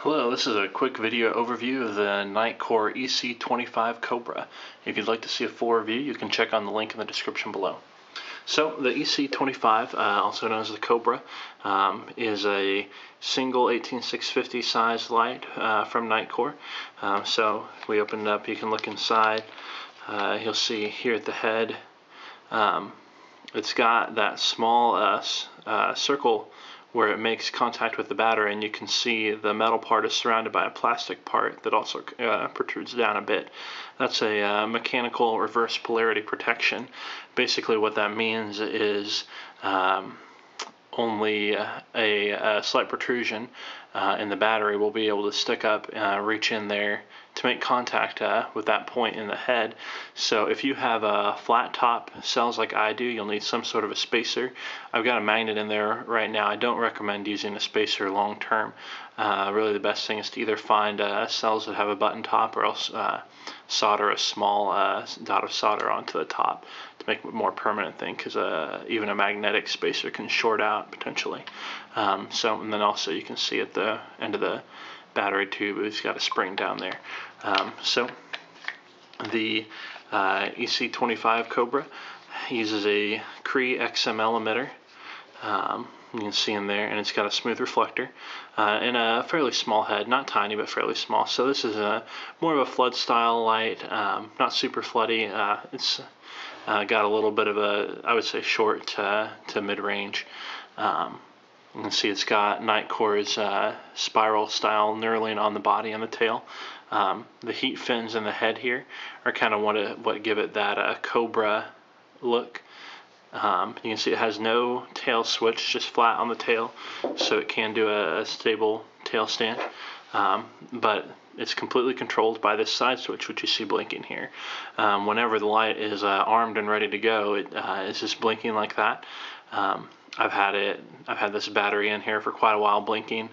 Hello, this is a quick video overview of the Nitecore EC25 Cobra. If you'd like to see a full review, you can check on the link in the description below. So the EC25, also known as the Cobra, is a single 18650 size light from Nitecore. So if we open it up, you can look inside. You'll see here at the head, it's got that small circle where it makes contact with the battery, and you can see the metal part is surrounded by a plastic part that also protrudes down a bit. That's a mechanical reverse polarity protection. Basically what that means is only a slight protrusion in the battery will be able to stick up, reach in there to make contact with that point in the head. So if you have flat top cells like I do, you'll need some sort of a spacer. I've got a magnet in there right now. I don't recommend using a spacer long term. Really the best thing is to either find cells that have a button top, or else solder a small dot of solder onto the top to make it a more permanent thing, because even a magnetic spacer can short out potentially. And then also you can see at the end of the battery tube, it's got a spring down there. So the EC25 Cobra uses a Cree XML emitter. You can see in there, and it's got a smooth reflector and a fairly small head, not tiny but fairly small. So this is more of a flood style light, not super floody. It's got a little bit of a, I would say, short to mid-range. You can see it's got Nitecore's spiral style knurling on the body and the tail. The heat fins in the head here are kind of what give it that Cobra look. You can see it has no tail switch, just flat on the tail, so it can do a stable tail stand. But it's completely controlled by this side switch, which you see blinking here. Whenever the light is armed and ready to go, it's just blinking like that. I've had this battery in here for quite a while blinking,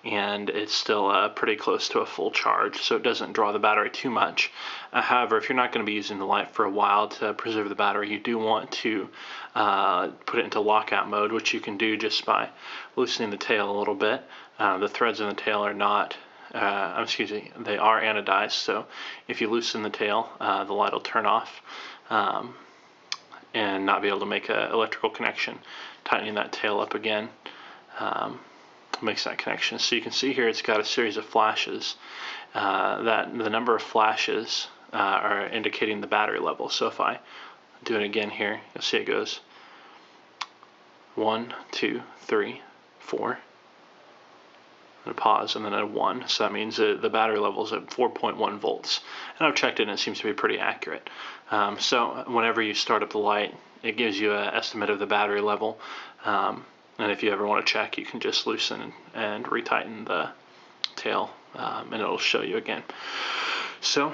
and it's still pretty close to a full charge, so it doesn't draw the battery too much. However, if you're not going to be using the light for a while to preserve the battery, you do want to put it into lockout mode, which you can do just by loosening the tail a little bit. The threads in the tail are not, they are anodized, so if you loosen the tail, the light will turn off and not be able to make an electrical connection. Tightening that tail up again makes that connection. So you can see here it's got a series of flashes. That the number of flashes are indicating the battery level. So if I do it again here, you'll see it goes 1, 2, 3, 4. And a pause, and then a 1. So that means the battery level is at 4.1 volts. And I've checked it, and it seems to be pretty accurate. So whenever you start up the light, it gives you an estimate of the battery level. And if you ever want to check, you can just loosen and retighten the tail, and it'll show you again. So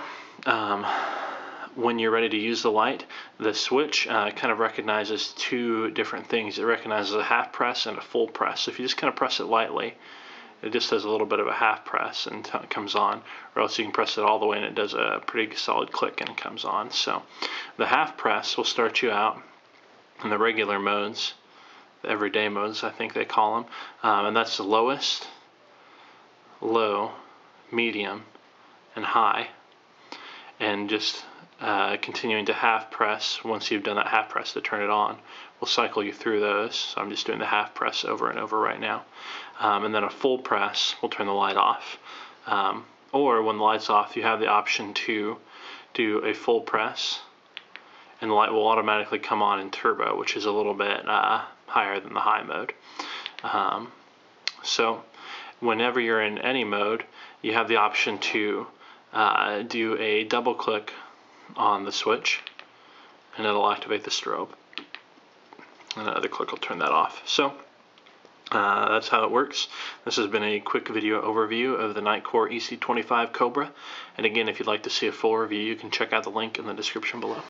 when you're ready to use the light, the switch kind of recognizes two different things. It recognizes a half press and a full press. So if you just kind of press it lightly, it just does a little bit of a half press until it comes on, or else you can press it all the way and it does a pretty solid click and it comes on. So the half press will start you out in the regular modes, the everyday modes I think they call them, and that's the lowest, low, medium, and high. And just continuing to half press, once you've done that half press to turn it on, will cycle you through those. So I'm just doing the half press over and over right now. And then a full press will turn the light off. Or when the light's off, you have the option to do a full press, and the light will automatically come on in turbo, which is a little bit higher than the high mode. So whenever you're in any mode, you have the option to do a double click on the switch, and it'll activate the strobe. And another click will turn that off. So that's how it works. This has been a quick video overview of the Nitecore EC25 Cobra. And again, if you'd like to see a full review, you can check out the link in the description below.